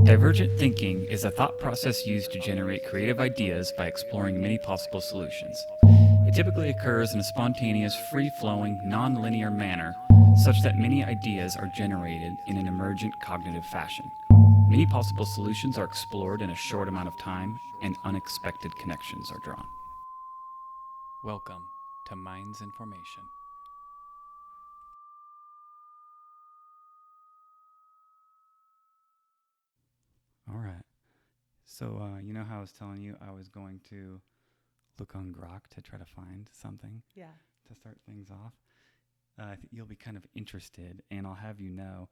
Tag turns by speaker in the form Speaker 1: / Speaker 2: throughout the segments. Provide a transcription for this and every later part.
Speaker 1: Divergent thinking is a thought process used to generate creative ideas by exploring many possible solutions. It typically occurs in a spontaneous, free-flowing, non-linear manner, such that many ideas are generated in an emergent cognitive fashion. Many possible solutions are explored in a short amount of time, and unexpected connections are drawn. Welcome to Minds in Formation. All right. So, you know how I was telling you I was going to look on Grok to try to find something
Speaker 2: Yeah.
Speaker 1: to start things off? I think you'll be kind of interested, and I'll have you know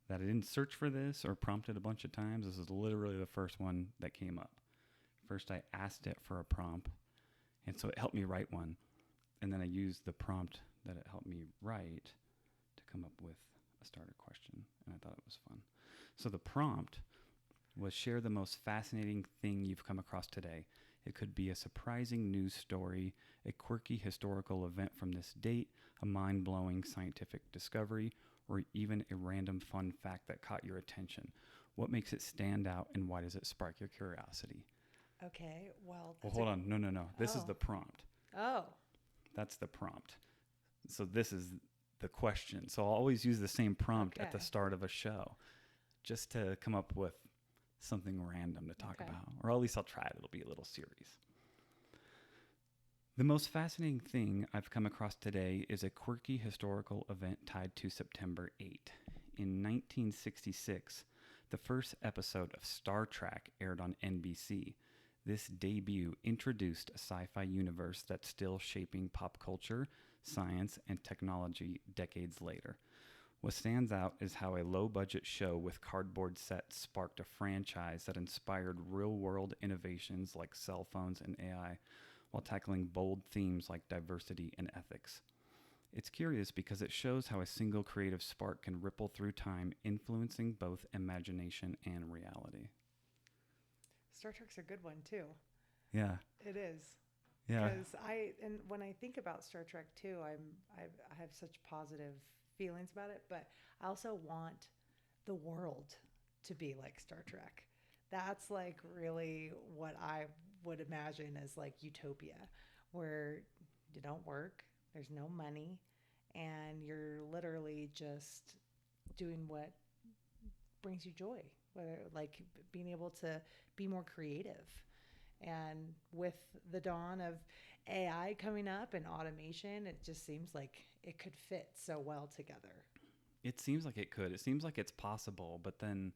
Speaker 1: that I didn't search for this or prompt it a bunch of times. This is literally the first one that came up. First, I asked it for a prompt, and so it helped me write one. And then I used the prompt that it helped me write to come up with a starter question, and I thought it was fun. So the prompt was share the most fascinating thing you've come across today. It could be a surprising news story, a quirky historical event from this date, a mind-blowing scientific discovery, or even a random fun fact that caught your attention. What makes it stand out, and why does it spark your curiosity?
Speaker 2: Okay. Well,
Speaker 1: Hold on. No. This is
Speaker 2: Oh.
Speaker 1: the prompt.
Speaker 2: Oh.
Speaker 1: That's the prompt. So this is the question. So I'll always use the same prompt at the
Speaker 2: Okay.
Speaker 1: start of a show just to come up with something random to talk
Speaker 2: Okay.
Speaker 1: about. Or at least I'll try it. It'll be a little series. The most fascinating thing I've come across today is a quirky historical event tied to September 8. In 1966, the first episode of Star Trek aired on NBC. This debut introduced a sci-fi universe that's still shaping pop culture, science, and technology decades later. What stands out is how a low-budget show with cardboard sets sparked a franchise that inspired real-world innovations like cell phones and AI, while tackling bold themes like diversity and ethics. It's curious because it shows how a single creative spark can ripple through time, influencing both imagination and reality.
Speaker 2: Star Trek's a good one too.
Speaker 1: Yeah,
Speaker 2: It is.
Speaker 1: yeah,
Speaker 2: Because when I think about Star Trek too, I have such positive feelings about it, but I also want the world to be like Star Trek. That's like really what I would imagine as like utopia, where you don't work, there's no money, and you're literally just doing what brings you joy, whether like being able to be more creative. And with the dawn of AI coming up and automation, it just seems like it could fit so well together.
Speaker 1: it seems like it could. It seems like it's possible, but then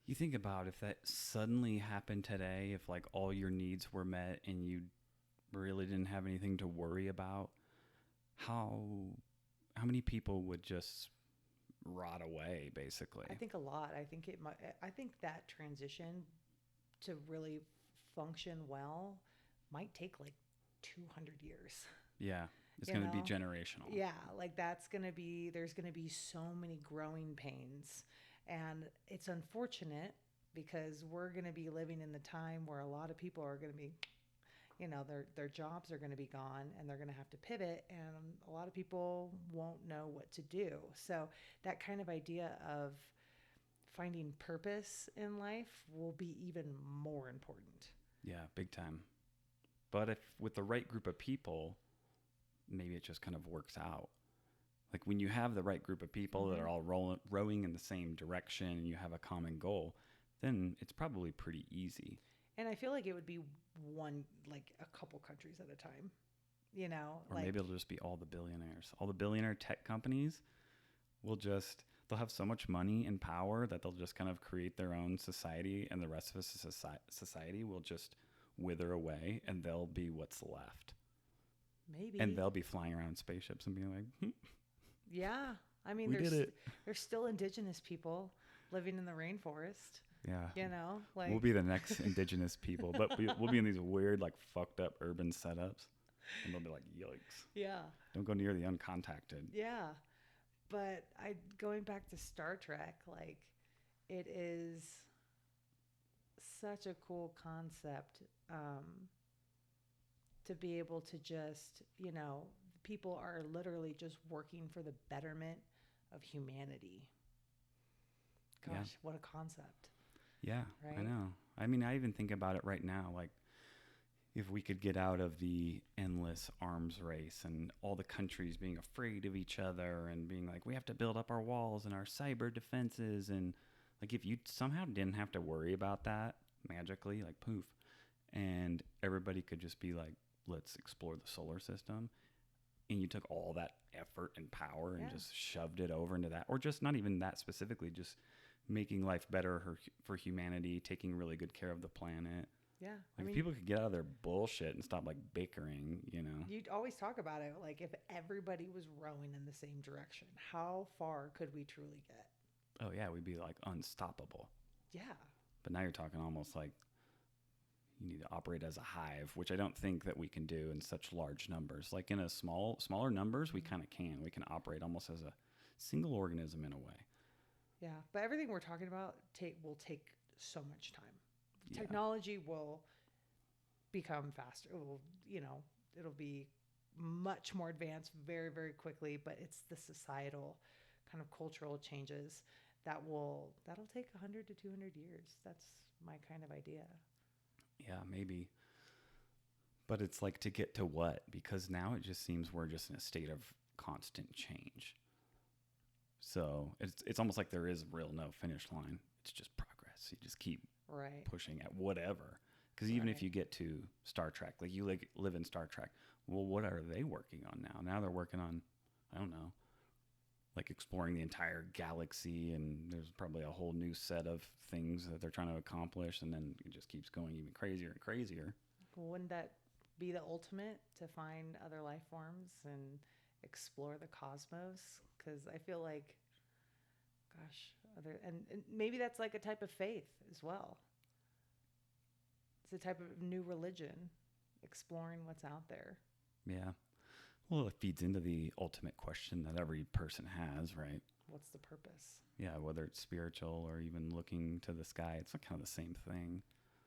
Speaker 1: you think about if that suddenly happened today, if like all your needs were met and you really didn't have anything to worry about, how how many people would just rot away
Speaker 2: I
Speaker 1: basically?
Speaker 2: think a lot. I think it might. I think that transition to really function well might take like 200 years.
Speaker 1: Yeah, it's
Speaker 2: You
Speaker 1: going to be
Speaker 2: know,
Speaker 1: generational.
Speaker 2: yeah, like that's going to be, there's going to be so many growing pains. And it's unfortunate because we're going to be living in the time where a lot of people are going to be, their jobs are going to be gone and they're going to have to pivot, and a lot of people won't know what to do. So that kind of idea of finding purpose in life will be even more important.
Speaker 1: Yeah, big time. But if with the right group of people, maybe it just kind of works out. Like when you have the right group of people that
Speaker 2: Hmm.
Speaker 1: are all rowing in the same direction and you have a common goal, then it's probably pretty easy.
Speaker 2: And I feel like it would be one, like a couple countries at a time,
Speaker 1: Or maybe
Speaker 2: like,
Speaker 1: it'll just be all the billionaires. All the billionaire tech companies will just, they'll have so much money and power that they'll just kind of create their own society, and the rest of us society will just wither away, and they'll be what's left. And
Speaker 2: maybe.
Speaker 1: they'll be flying around in spaceships and being like,
Speaker 2: Yeah. I mean,
Speaker 1: we did it.
Speaker 2: there's still indigenous people living in the rainforest,
Speaker 1: Yeah. We'll
Speaker 2: like,
Speaker 1: be the next indigenous people, but we'll be in these weird, like, fucked up urban setups. And they'll be like, yikes.
Speaker 2: yeah.
Speaker 1: Don't go near the uncontacted.
Speaker 2: Yeah. But I going back to Star Trek, like it is such a cool concept, to be able to just, people are literally just working for the betterment of humanity. Gosh,
Speaker 1: Yeah.
Speaker 2: what a concept,
Speaker 1: Yeah, I
Speaker 2: right?
Speaker 1: know. I mean, I even think about it right now. Like, if we could get out of the endless arms race and all the countries being afraid of each other and being like, we have to build up our walls and our cyber defenses. And like, if you somehow didn't have to worry about that magically, like, poof, and everybody could just be like, let's explore the solar system. And you took all that effort and power and
Speaker 2: Yeah,
Speaker 1: just shoved it over into that, or just not even that specifically, just making life better for humanity, taking really good care of the planet.
Speaker 2: yeah. I
Speaker 1: Like, if
Speaker 2: mean,
Speaker 1: people could get out of their bullshit and stop like bickering, you know.
Speaker 2: you always talk about it. Like, if everybody was rowing in the same direction, how far could we truly get?
Speaker 1: Oh yeah, we'd be like unstoppable.
Speaker 2: Yeah,
Speaker 1: But now you're talking almost like you need to operate as a hive, which I don't think that we can do in such large numbers. Like in a smaller numbers, we
Speaker 2: mhm,
Speaker 1: kind of can. We can operate almost as a single organism in a way.
Speaker 2: yeah. But everything we're talking about will take so much time.
Speaker 1: Yeah.
Speaker 2: Technology will become faster. It will, it'll be much more advanced very, very quickly. But it's the societal kind of cultural changes that'll take 100 to 200 years. That's my kind of idea.
Speaker 1: Yeah, maybe. But it's like to get to what? Because now it just seems we're just in a state of constant change. So it's almost like there is real no finish line. It's just progress. You just keep
Speaker 2: Right.
Speaker 1: pushing at whatever. Because even if
Speaker 2: Right.
Speaker 1: you get to Star Trek, like you live in Star Trek, well, what are they working on now? Now they're working on, I don't know, like exploring the entire galaxy, and there's probably a whole new set of things that they're trying to accomplish, and then it just keeps going even crazier and crazier.
Speaker 2: Wouldn't that be the ultimate to find other life forms and explore the cosmos? Because I feel like, gosh, and maybe that's like a type of faith as well. It's a type of new religion, exploring what's out there.
Speaker 1: Yeah. Well, it feeds into the ultimate question that every person has, right?
Speaker 2: What's the purpose?
Speaker 1: Yeah, whether it's spiritual or even looking to the sky, it's kind of the same thing.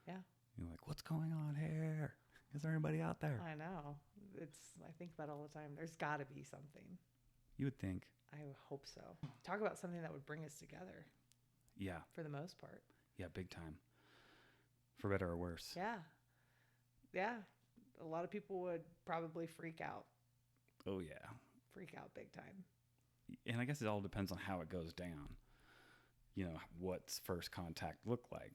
Speaker 2: Yeah,
Speaker 1: You're like, what's going on here? Is there anybody out there?
Speaker 2: I know. I think about it all the time. There's got to be something.
Speaker 1: You would think.
Speaker 2: I hope so. Talk about something that would bring us together
Speaker 1: Yeah.
Speaker 2: for the most part.
Speaker 1: Yeah, big time. For better or worse.
Speaker 2: Yeah. Yeah. A lot of people would probably freak out.
Speaker 1: Oh, yeah.
Speaker 2: Freak out big time.
Speaker 1: And I guess it all depends on how it goes down. You know, what's first contact look like?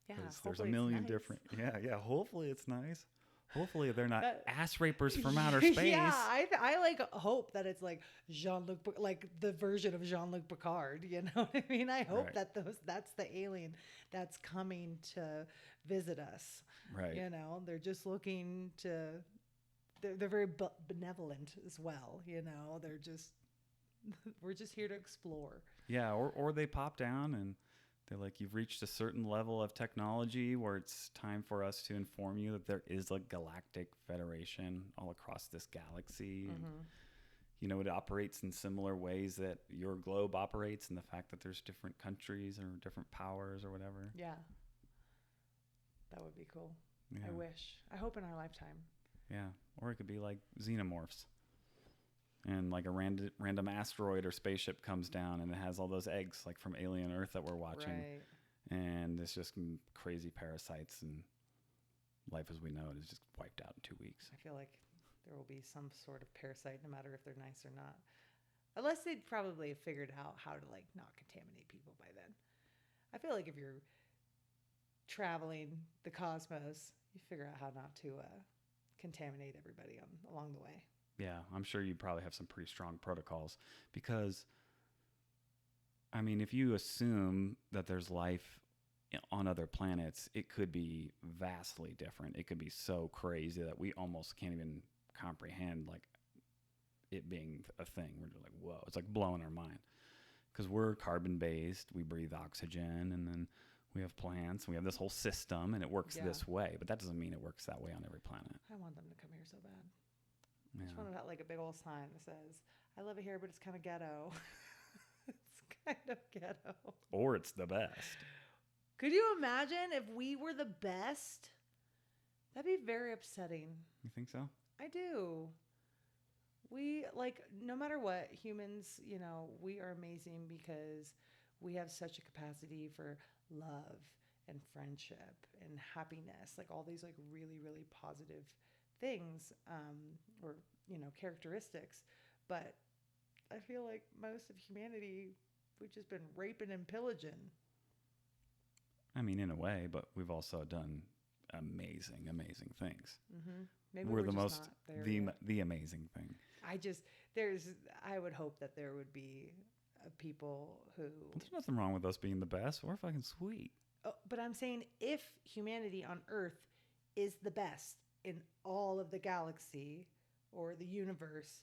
Speaker 2: Yeah.
Speaker 1: Because there's a
Speaker 2: hopefully it's
Speaker 1: million
Speaker 2: nice.
Speaker 1: different. Yeah. Hopefully it's nice. Hopefully they're not
Speaker 2: That-
Speaker 1: ass rapers from outer space.
Speaker 2: Yeah, I like hope that it's like Jean-Luc, like the version of Jean-Luc Picard. You know what I mean? I hope
Speaker 1: Right.
Speaker 2: that that's the alien that's coming to visit us.
Speaker 1: Right.
Speaker 2: You know, they're just looking to. They're very benevolent as well. You know, they're just we're just here to explore.
Speaker 1: Yeah. Or they pop down and they're like, you've reached a certain level of technology where it's time for us to inform you that there is a galactic federation all across this galaxy. And,
Speaker 2: Mm-hmm.
Speaker 1: you know, it operates in similar ways that your globe operates, and the fact that there's different countries or different powers or whatever.
Speaker 2: Yeah, that would be cool.
Speaker 1: Yeah.
Speaker 2: I wish. I hope in our lifetime.
Speaker 1: Yeah. Or it could be like xenomorphs. And like a random asteroid or spaceship comes down and it has all those eggs like from Alien Earth that we're watching.
Speaker 2: Right.
Speaker 1: And it's just crazy parasites, and life as we know it is just wiped out in 2 weeks.
Speaker 2: I feel like there will be some sort of parasite, no matter if they're nice or not. Unless they'd probably have figured out how to like not contaminate people by then. I feel like if you're traveling the cosmos, you figure out how not to contaminate everybody along the way.
Speaker 1: Yeah, I'm sure you probably have some pretty strong protocols because, I mean, if you assume that there's life on other planets, it could be vastly different. It could be so crazy that we almost can't even comprehend like it being a thing. We're just like, whoa, it's like blowing our mind because we're carbon based. We breathe oxygen, and then we have plants. We have this whole system, and it works
Speaker 2: Yeah.
Speaker 1: this way. But that doesn't mean it works that way on every planet.
Speaker 2: I want them to come here so bad. I
Speaker 1: Yeah.
Speaker 2: just want to have like a big old sign that says, I love it here, but it's kind of ghetto. It's kind of ghetto.
Speaker 1: Or it's the best.
Speaker 2: Could you imagine if we were the best? That'd be very upsetting.
Speaker 1: You think so?
Speaker 2: I do. We, like, no matter what, humans, we are amazing because we have such a capacity for love and friendship and happiness, like all these like really, really positive things, or, characteristics. But I feel like most of humanity, we've just been raping and pillaging.
Speaker 1: I mean, in a way, but we've also done amazing, amazing things.
Speaker 2: Maybe
Speaker 1: We're
Speaker 2: we're
Speaker 1: the
Speaker 2: just
Speaker 1: most
Speaker 2: not there yet.
Speaker 1: the amazing thing.
Speaker 2: I just there's I would hope that there would be people who.
Speaker 1: There's nothing wrong with us being the best. We're fucking sweet.
Speaker 2: Oh, but I'm saying if humanity on Earth is the best in all of the galaxy or the universe,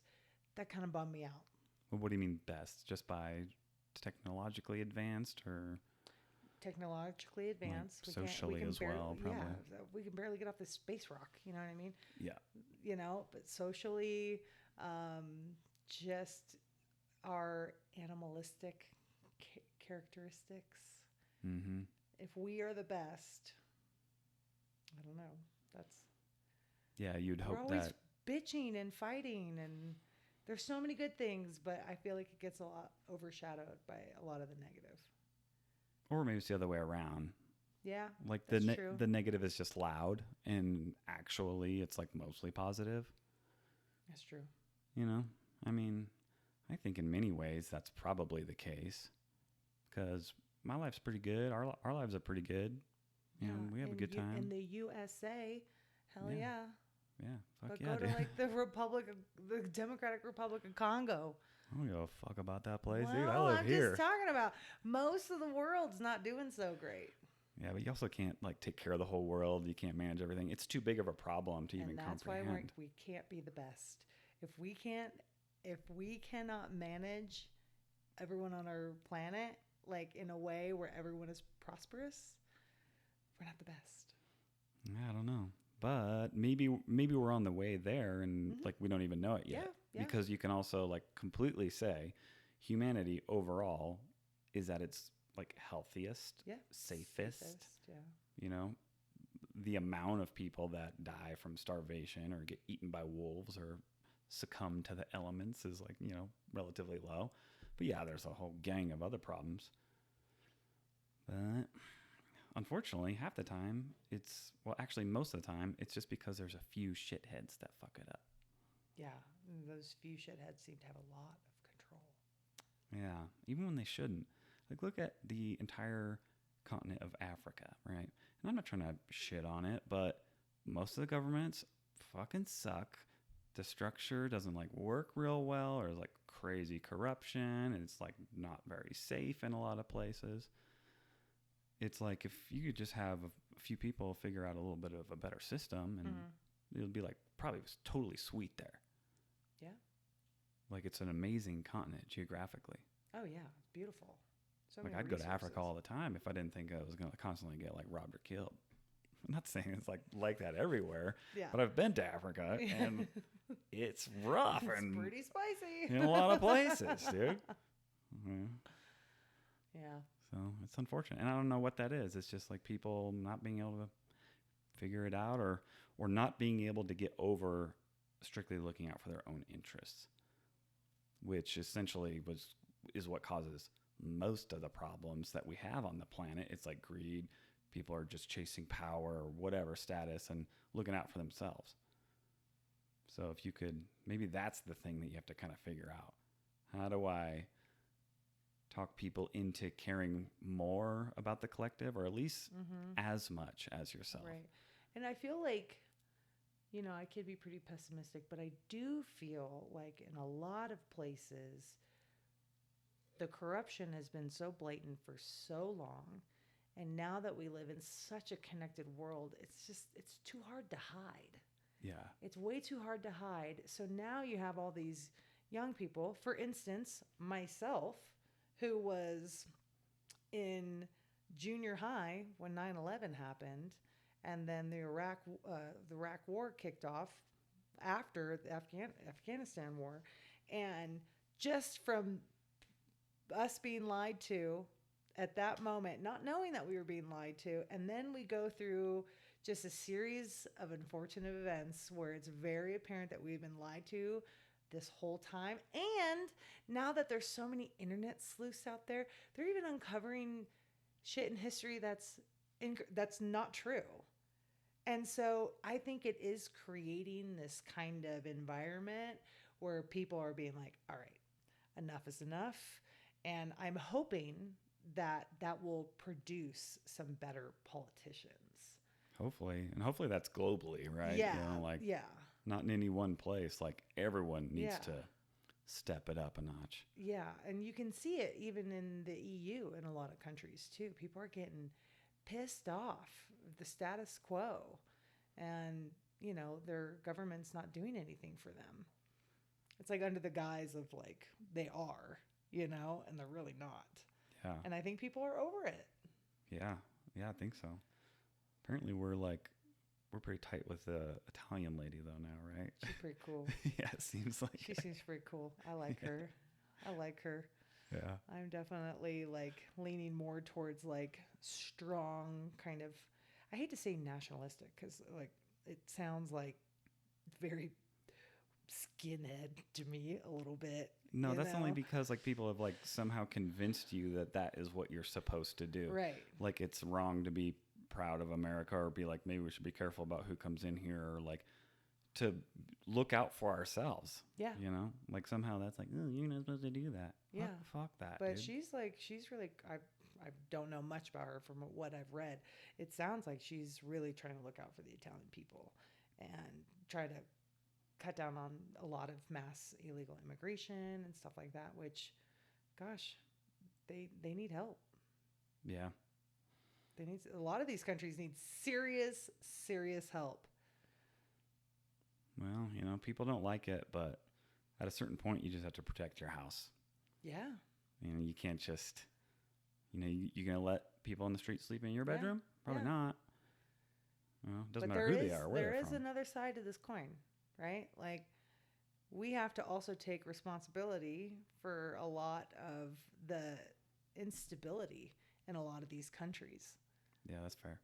Speaker 2: that kind of bummed me out.
Speaker 1: Well, what do you mean best? Just by technologically advanced, or
Speaker 2: Technologically advanced,
Speaker 1: like socially as well, probably.
Speaker 2: Yeah, we can barely get off this space rock. You know what I mean?
Speaker 1: Yeah.
Speaker 2: But socially, just our animalistic characteristics.
Speaker 1: Mm-hmm.
Speaker 2: If we are the best, I don't know. That's
Speaker 1: Yeah, you'd
Speaker 2: we're
Speaker 1: hope
Speaker 2: always
Speaker 1: that.
Speaker 2: bitching and fighting, and there's so many good things, but I feel like it gets a lot overshadowed by a lot of the negative.
Speaker 1: Or maybe it's the other way around.
Speaker 2: Yeah,
Speaker 1: Like
Speaker 2: that's true.
Speaker 1: the negative is just loud, and actually it's like mostly positive.
Speaker 2: That's true.
Speaker 1: I mean, I think in many ways that's probably the case, because my life's pretty good. Our lives are pretty good. We have a good time.
Speaker 2: In the USA, hell
Speaker 1: Yeah.
Speaker 2: yeah.
Speaker 1: Yeah, fuck
Speaker 2: But
Speaker 1: yeah,
Speaker 2: go to
Speaker 1: dude.
Speaker 2: like the Democratic Republic of Congo.
Speaker 1: I don't give a fuck about that place, dude. I
Speaker 2: Well,
Speaker 1: live
Speaker 2: I'm
Speaker 1: here.
Speaker 2: just talking about most of the world's not doing so great.
Speaker 1: Yeah, but you also can't like take care of the whole world. You can't manage everything. It's too big of a problem to even
Speaker 2: And that's
Speaker 1: comprehend.
Speaker 2: why we can't be the best. If we cannot manage everyone on our planet like in a way where everyone is prosperous, we're not the best.
Speaker 1: I don't know, but maybe we're on the way there, and like we don't even know it yet.
Speaker 2: Yeah.
Speaker 1: Because you can also like completely say humanity overall is at its like healthiest, safest.
Speaker 2: Yeah.
Speaker 1: The amount of people that die from starvation or get eaten by wolves or succumb to the elements is like, relatively low. But yeah, there's a whole gang of other problems. But unfortunately, half the time actually most of the time, it's just because there's a few shitheads that fuck it up.
Speaker 2: Yeah. And those few shitheads seem to have a lot of control.
Speaker 1: Yeah, even when they shouldn't. Like, look at the entire continent of Africa, right? And I'm not trying to shit on it, but most of the governments fucking suck. The structure doesn't like work real well, or like crazy corruption, and it's like not very safe in a lot of places. It's like if you could just have a few people figure out a little bit of a better system, and it'll be like probably totally sweet there.
Speaker 2: Yeah.
Speaker 1: Like it's an amazing continent geographically.
Speaker 2: Oh yeah, it's beautiful. So
Speaker 1: Like
Speaker 2: many
Speaker 1: I'd go to
Speaker 2: resources.
Speaker 1: Africa all the time if I didn't think I was going to constantly get like robbed or killed. I'm not saying it's like that everywhere,
Speaker 2: Yeah.
Speaker 1: but I've been to Africa and it's rough
Speaker 2: It's
Speaker 1: and
Speaker 2: pretty spicy
Speaker 1: in a lot of places, dude. Mhm.
Speaker 2: Yeah.
Speaker 1: So it's unfortunate, and I don't know what that is. It's just like people not being able to figure it out, or not being able to get over strictly looking out for their own interests, which essentially is what causes most of the problems that we have on the planet. It's like greed. People are just chasing power or whatever status and looking out for themselves. So if you could, maybe that's the thing that you have to kind of figure out. How do I talk people into caring more about the collective, or at least as much as yourself?
Speaker 2: Right. And I feel like, I could be pretty pessimistic, but I do feel like in a lot of places, the corruption has been so blatant for so long. And now that we live in such a connected world, it's too hard to hide.
Speaker 1: Yeah.
Speaker 2: It's way too hard to hide. So now you have all these young people, for instance, myself, who was in junior high when 9/11 happened, and then the Iraq War kicked off after the Afghanistan war, and just from us being lied to at that moment, not knowing that we were being lied to, and then we go through just a series of unfortunate events where it's very apparent that we've been lied to this whole time. And now that there's so many internet sleuths out there, they're even uncovering shit in history that's not true. And so I think it is creating this kind of environment where people are being like, all right, enough is enough. And I'm hoping that that will produce some better politicians.
Speaker 1: Hopefully. And hopefully that's globally, right?
Speaker 2: Yeah.
Speaker 1: You know, like
Speaker 2: Yeah.
Speaker 1: not in any one place. Like everyone needs
Speaker 2: Yeah.
Speaker 1: to step it up a notch.
Speaker 2: Yeah. And you can see it even in the EU in a lot of countries too. People are getting pissed off of the status quo. And, their government's not doing anything for them. It's like under the guise of like they are, and they're really not.
Speaker 1: Yeah.
Speaker 2: And I think people are over it.
Speaker 1: Yeah. Yeah, I think so. Apparently we're pretty tight with the Italian lady though now, right?
Speaker 2: She's pretty cool.
Speaker 1: Yeah, it seems like
Speaker 2: She seems pretty cool. I like her. I like her.
Speaker 1: Yeah.
Speaker 2: I'm definitely like leaning more towards like strong kind of, I hate to say nationalistic because like it sounds like very skinhead to me a little bit.
Speaker 1: No, that's only because like people have like somehow convinced you that that is what you're supposed to do.
Speaker 2: Right.
Speaker 1: Like it's wrong to be proud of America or be like, maybe we should be careful about who comes in here, or like to look out for ourselves.
Speaker 2: Yeah.
Speaker 1: Like somehow that's like, oh, you're not supposed to do that.
Speaker 2: Yeah.
Speaker 1: Fuck that.
Speaker 2: But
Speaker 1: dude.
Speaker 2: she's really, I don't know much about her from what I've read. It sounds like she's really trying to look out for the Italian people and try to cut down on a lot of mass illegal immigration and stuff like that, which, gosh, they need help.
Speaker 1: Yeah.
Speaker 2: A lot of these countries need serious help.
Speaker 1: Well, people don't like it, but at a certain point, you just have to protect your house.
Speaker 2: Yeah.
Speaker 1: You can't just, you're going to let people on the street sleep in your bedroom? Probably not. Well, it doesn't matter who they are or where they're from.
Speaker 2: There is another side to this coin, right? Like, we have to also take responsibility for a lot of the instability in a lot of these countries.
Speaker 1: Yeah, that's fair.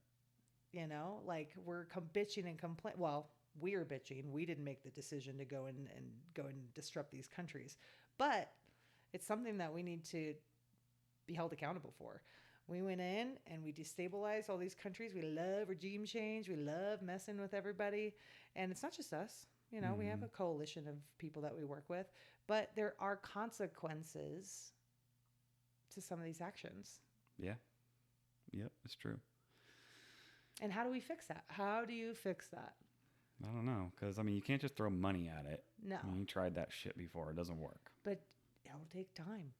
Speaker 2: Like we're bitching and complain. Well, we're bitching. We didn't make the decision to go and disrupt these countries, but it's something that we need to be held accountable for. We went in and we destabilized all these countries. We love regime change. We love messing with everybody, and it's not just us. We have a coalition of people that we work with, but there are consequences to some of these actions.
Speaker 1: Yeah. Yep, it's true.
Speaker 2: And how do we fix that? How do you fix that?
Speaker 1: I don't know, because, you can't just throw money at it.
Speaker 2: No.
Speaker 1: You tried that shit before. It doesn't work.
Speaker 2: But it'll take time.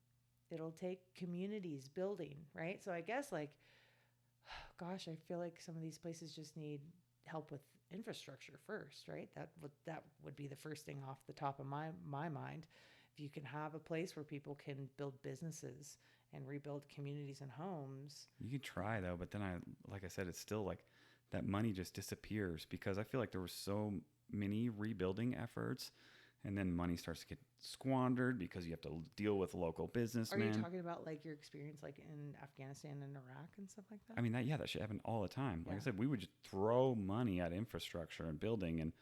Speaker 2: It'll take communities building, right? So I guess, like, gosh, I feel like some of these places just need help with infrastructure first, right? That would be the first thing off the top of my mind. If you can have a place where people can build businesses and rebuild communities and homes.
Speaker 1: You can try though, but then like I said, it's still like that money just disappears because I feel like there were so many rebuilding efforts, and then money starts to get squandered because you have to deal with local businessmen.
Speaker 2: Are you talking about like your experience like in Afghanistan and Iraq and stuff like that?
Speaker 1: That shit happened all the time. Like I said, we would just throw money at infrastructure and building, and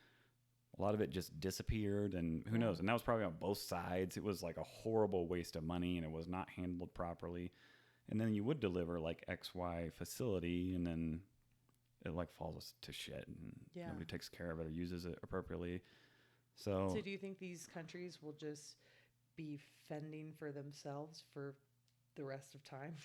Speaker 1: a lot of it just disappeared, and who knows? And that was probably on both sides. It was like a horrible waste of money, and it was not handled properly. And then you would deliver like XY facility, and then it like falls to shit, and nobody takes care of it or uses it appropriately. So
Speaker 2: do you think these countries will just be fending for themselves for the rest of time?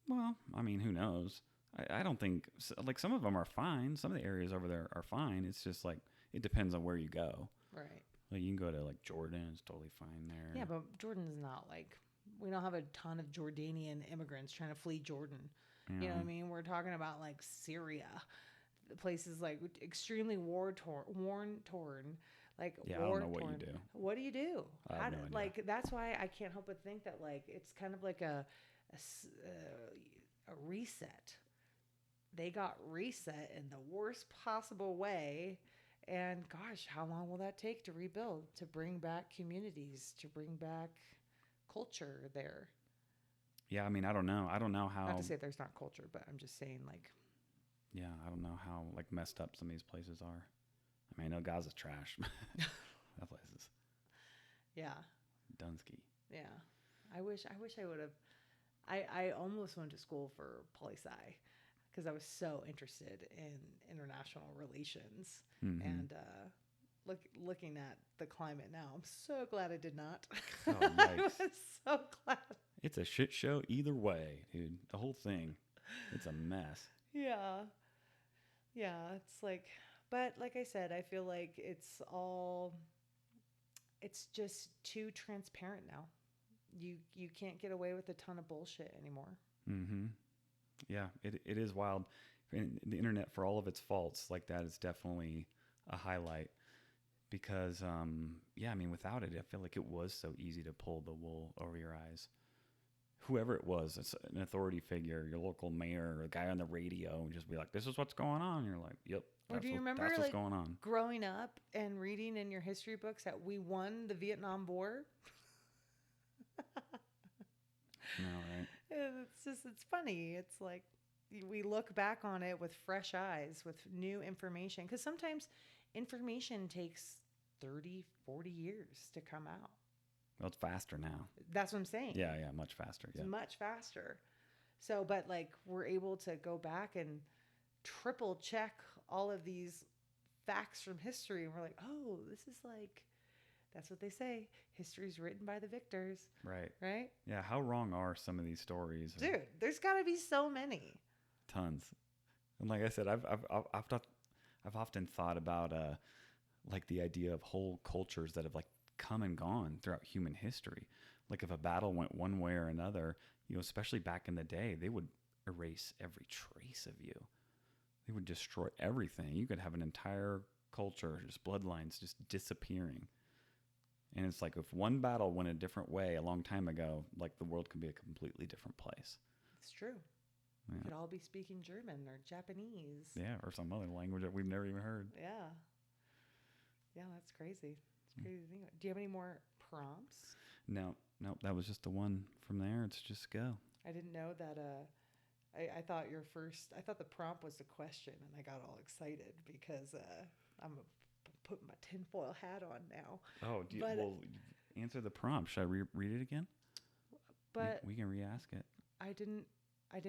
Speaker 1: Well, who knows? I don't think, like, some of them are fine. Some of the areas over there are fine. It's just like, it depends on where you go.
Speaker 3: Right.
Speaker 1: Like, you can go to like Jordan, it's totally fine there.
Speaker 2: Yeah, but Jordan's not like, we don't have a ton of Jordanian immigrants trying to flee Jordan.
Speaker 1: Yeah.
Speaker 2: You know what I mean? We're talking about like Syria, places like extremely war torn, like
Speaker 1: Yeah,
Speaker 2: war
Speaker 1: I don't know
Speaker 2: torn.
Speaker 1: what you do.
Speaker 2: What do you do?
Speaker 1: I have no idea.
Speaker 2: Like, that's why I can't help but think that like it's kind of like a reset. They got reset in the worst possible way. And gosh, how long will that take to rebuild, to bring back communities, to bring back culture there?
Speaker 1: Yeah, I mean, I don't know. I don't know how.
Speaker 2: Not to say there's not culture, but I'm just saying, like.
Speaker 1: Yeah, I don't know how like messed up some of these places are. I mean, I know Gaza's trash. that place is
Speaker 2: Yeah.
Speaker 1: Dunsky.
Speaker 2: Yeah. I wish I would have. I almost went to school for poli-sci because I was so interested in international relations.
Speaker 1: Mm-hmm.
Speaker 2: And looking at the climate now, I'm so glad I did not.
Speaker 1: Oh,
Speaker 2: I
Speaker 1: yikes.
Speaker 2: was so glad.
Speaker 1: It's a shit show either way, dude. The whole thing. It's a mess.
Speaker 2: Yeah. Yeah. It's like, but like I said, I feel like it's just too transparent now. You can't get away with a ton of bullshit anymore.
Speaker 1: Mm-hmm. Yeah, it is wild. And the internet, for all of its faults, like that, is definitely a highlight because, yeah, I mean, without it, I feel like it was so easy to pull the wool over your eyes. Whoever it was, it's an authority figure, your local mayor, or a guy on the radio, and just be like, "This is what's going on." And you're like, "Yep,
Speaker 2: Or do you remember
Speaker 1: that's what's
Speaker 2: like
Speaker 1: going on."
Speaker 2: growing up and reading in your history books that we won the Vietnam War?
Speaker 1: No, right?
Speaker 2: And it's funny. It's like we look back on it with fresh eyes, with new information. Because sometimes information takes 30, 40 years to come out.
Speaker 1: Well, it's faster now.
Speaker 2: That's what I'm saying.
Speaker 1: Yeah, yeah, much faster.
Speaker 2: It's
Speaker 1: Yeah.
Speaker 2: much faster. So, but like we're able to go back and triple check all of these facts from history. And we're like, oh, this is like, that's what they say. History's written by the victors,
Speaker 1: Right.
Speaker 2: right?
Speaker 1: Yeah. How wrong are some of these stories?
Speaker 2: Dude, there's got to be so many.
Speaker 1: Tons. And like I said, I've often thought about like the idea of whole cultures that have like come and gone throughout human history. Like if a battle went one way or another, especially back in the day, they would erase every trace of you. They would destroy everything. You could have an entire culture, just bloodlines just disappearing. And it's like if one battle went a different way a long time ago, like the world could be a completely different place.
Speaker 2: It's true.
Speaker 1: Yeah.
Speaker 2: We could all be speaking German or Japanese.
Speaker 1: Yeah, or some other language that we've never even heard.
Speaker 2: Yeah. Yeah, that's crazy. It's crazy to think about. Do you have any more prompts?
Speaker 1: No, that was just the one from there. It's just go.
Speaker 2: I didn't know that. I thought I thought the prompt was the question, and I got all excited because I'm putting my tinfoil hat on now.
Speaker 1: Oh,
Speaker 2: But-
Speaker 1: well, answer the prompt. Should I read it again?
Speaker 2: But
Speaker 1: we can re-ask it.
Speaker 2: I didn't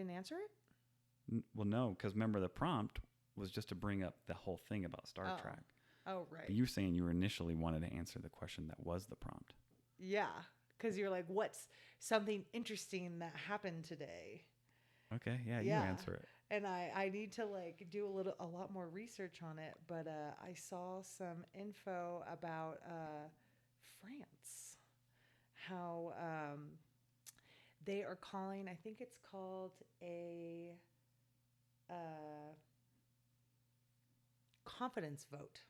Speaker 2: answer it.
Speaker 1: Well, no, because remember the prompt was just to bring up the whole thing about Star
Speaker 2: Oh.
Speaker 1: Trek.
Speaker 2: Oh, right.
Speaker 1: But you were saying you initially wanted to answer the question that was the prompt.
Speaker 2: Yeah, because you're like, what's something interesting that happened today?
Speaker 1: Okay, yeah, you
Speaker 2: Yeah.
Speaker 1: answer it.
Speaker 2: And I need to like do a lot more research on it, but I saw some info about France, how they are calling, I think it's called a confidence vote.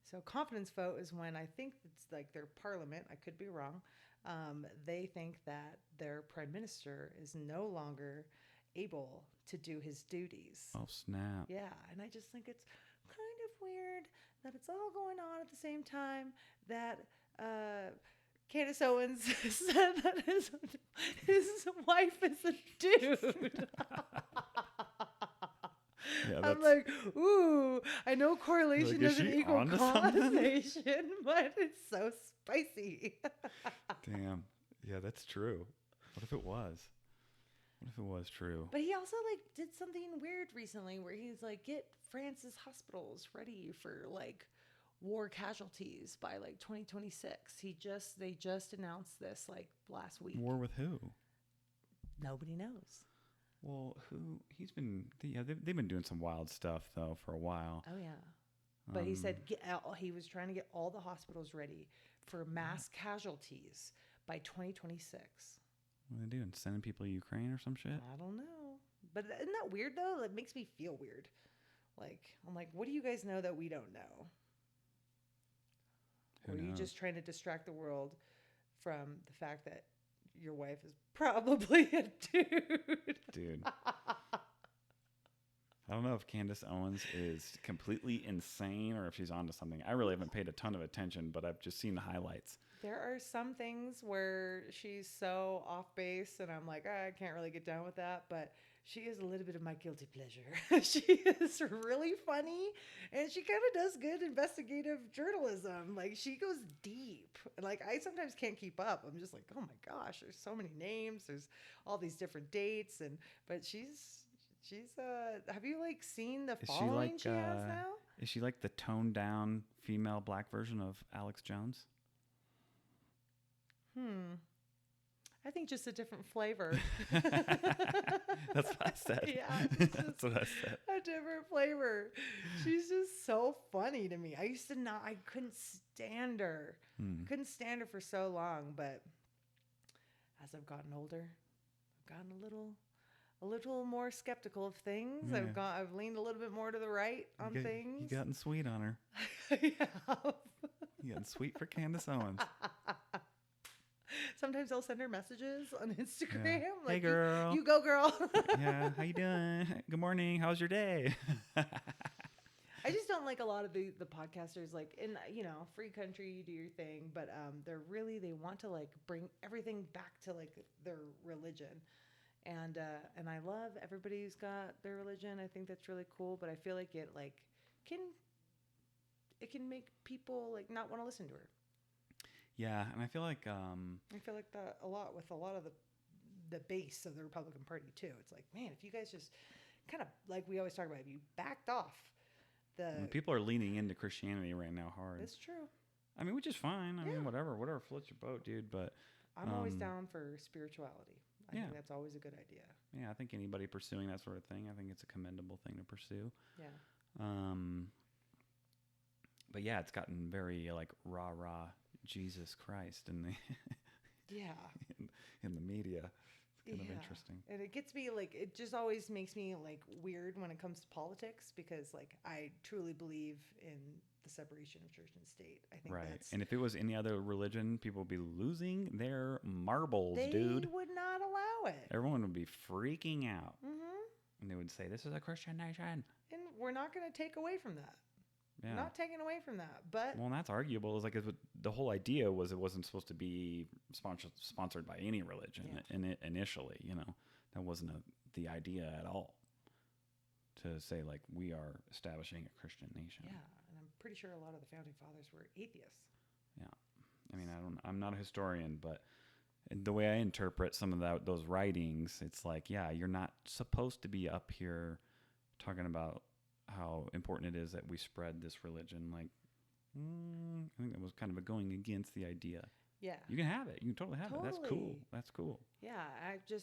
Speaker 2: So confidence vote is when I think it's like their parliament, I could be wrong, they think that their prime minister is no longer able to do his duties.
Speaker 1: Oh, snap.
Speaker 2: Yeah, and I just think it's kind of weird that it's all going on at the same time that Candace Owens said that his wife is a dude.
Speaker 1: Yeah,
Speaker 2: I'm like, ooh, I know correlation
Speaker 1: Like, is
Speaker 2: doesn't
Speaker 1: she
Speaker 2: equal
Speaker 1: onto something?
Speaker 2: causation, but it's so spicy.
Speaker 1: damn. Yeah, that's true. What if it was? What if it was true?
Speaker 2: But he also like did something weird recently where he's like, get France's hospitals ready for like war casualties by like 2026. They just announced this like last week.
Speaker 1: War with who?
Speaker 2: Nobody knows.
Speaker 1: Well, they've been doing some wild stuff though for a while.
Speaker 2: Oh yeah. But he said he was trying to get all the hospitals ready for mass casualties by 2026.
Speaker 1: What are they doing? Sending people to Ukraine or some shit?
Speaker 2: I don't know. But isn't that weird though? It makes me feel weird. Like I'm like, what do you guys know that we don't know?
Speaker 1: Who
Speaker 2: Or are you
Speaker 1: knows?
Speaker 2: just trying to distract the world from the fact that your wife is probably a dude?
Speaker 1: Dude. I don't know if Candace Owens is completely insane or if she's onto something. I really haven't paid a ton of attention, but I've just seen the highlights.
Speaker 2: There are some things where she's so off base, and I'm like, I can't really get down with that. But she is a little bit of my guilty pleasure. She is really funny, and she kind of does good investigative journalism. Like, she goes deep. Like, I sometimes can't keep up. I'm just like, oh my gosh, there's so many names. There's all these different dates, but she's have you like seen the
Speaker 1: Is she
Speaker 2: following
Speaker 1: like
Speaker 2: she has now?
Speaker 1: is she like the toned down female black version of Alex Jones?
Speaker 2: I think just a different flavor.
Speaker 1: That's what I said.
Speaker 2: Yeah,
Speaker 1: That's what I said.
Speaker 2: a different flavor. She's just so funny to me. I couldn't stand her. Couldn't stand her for so long, but as I've gotten older, I've gotten a little more skeptical of things.
Speaker 1: Yeah.
Speaker 2: I've leaned a little bit more to the right on things.
Speaker 1: You gotten sweet on her.
Speaker 2: Yeah.
Speaker 1: You gotten sweet for Candace Owens.
Speaker 2: Sometimes I'll send her messages on Instagram.
Speaker 1: Yeah.
Speaker 2: Like,
Speaker 1: hey, girl.
Speaker 2: You go, girl.
Speaker 1: Yeah. How you doing? Good morning. How's your day?
Speaker 2: I just don't like a lot of the podcasters, like, in, free country, you do your thing, but they want to like bring everything back to like their religion. And I love everybody who's got their religion. I think that's really cool, but I feel like it can make people like not want to listen to her.
Speaker 1: Yeah, and I feel like
Speaker 2: that a lot with a lot of the base of the Republican Party too. It's like, man, if you guys just kind of, like we always talk about, if you backed off
Speaker 1: people are leaning into Christianity right now hard.
Speaker 2: It's true.
Speaker 1: I mean, which is fine. I mean, whatever floats your boat, dude. But
Speaker 2: I'm always down for spirituality. I think that's always a good idea.
Speaker 1: Yeah, I think anybody pursuing that sort of thing, I think it's a commendable thing to pursue.
Speaker 2: Yeah.
Speaker 1: But yeah, it's gotten very like rah Jesus Christ in the in the media. It's kind of interesting.
Speaker 2: And it gets me like, it just always makes me like weird when it comes to politics, because like I truly believe in the separation of church and state. I think that's,
Speaker 1: and if it was any other religion, people would be losing their marbles,
Speaker 2: they
Speaker 1: dude.
Speaker 2: They would not allow it.
Speaker 1: Everyone would be freaking out.
Speaker 2: Mm-hmm.
Speaker 1: And they would say, this is a Christian nation.
Speaker 2: And we're not going to take away from that. Yeah. Not taking away from that, but
Speaker 1: well, and that's arguable. It's like the whole idea was it wasn't supposed to be sponsored by any religion, initially. That wasn't the idea at all. To say like we are establishing a Christian nation.
Speaker 2: Yeah, and I'm pretty sure a lot of the founding fathers were atheists.
Speaker 1: Yeah, I mean, I'm not a historian, but the way I interpret some of those writings, it's like, yeah, you're not supposed to be up here talking about how important it is that we spread this religion. Like, I think that was kind of going against the idea.
Speaker 2: Yeah.
Speaker 1: You can have it. You can totally have it. That's cool.
Speaker 2: Yeah.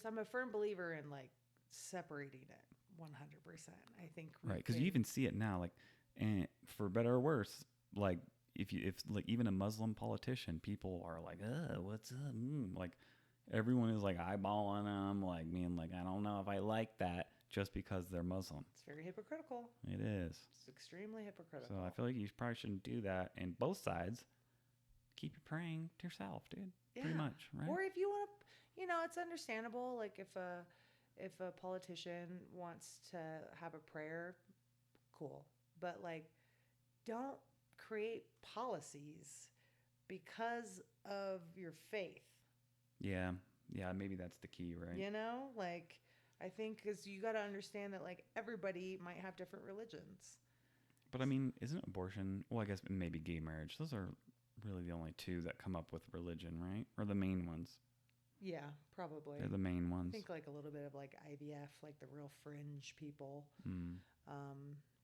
Speaker 2: I'm a firm believer in like separating it 100%. I think.
Speaker 1: Right. Because you even see it now, like, for better or worse, like if like even a Muslim politician, people are like, what's up? Like everyone is like eyeballing them, like being like, I don't know if I like that. Just because they're Muslim. It's
Speaker 2: very hypocritical.
Speaker 1: It is.
Speaker 2: It's extremely hypocritical.
Speaker 1: So I feel like you probably shouldn't do that. And both sides, keep your praying to yourself, dude. Yeah. Pretty much, right?
Speaker 2: Or if you want to, it's understandable. Like if a politician wants to have a prayer, cool. But like, don't create policies because of your faith.
Speaker 1: Yeah. Yeah, maybe that's the key, right?
Speaker 2: Like, I think because you got to understand that like everybody might have different religions.
Speaker 1: But I mean, isn't abortion, well, I guess maybe gay marriage, those are really the only two that come up with religion, right? Or the main ones.
Speaker 2: Yeah, probably.
Speaker 1: They're the main ones.
Speaker 2: I think like a little bit of like IVF, like the real fringe people.
Speaker 1: Mm.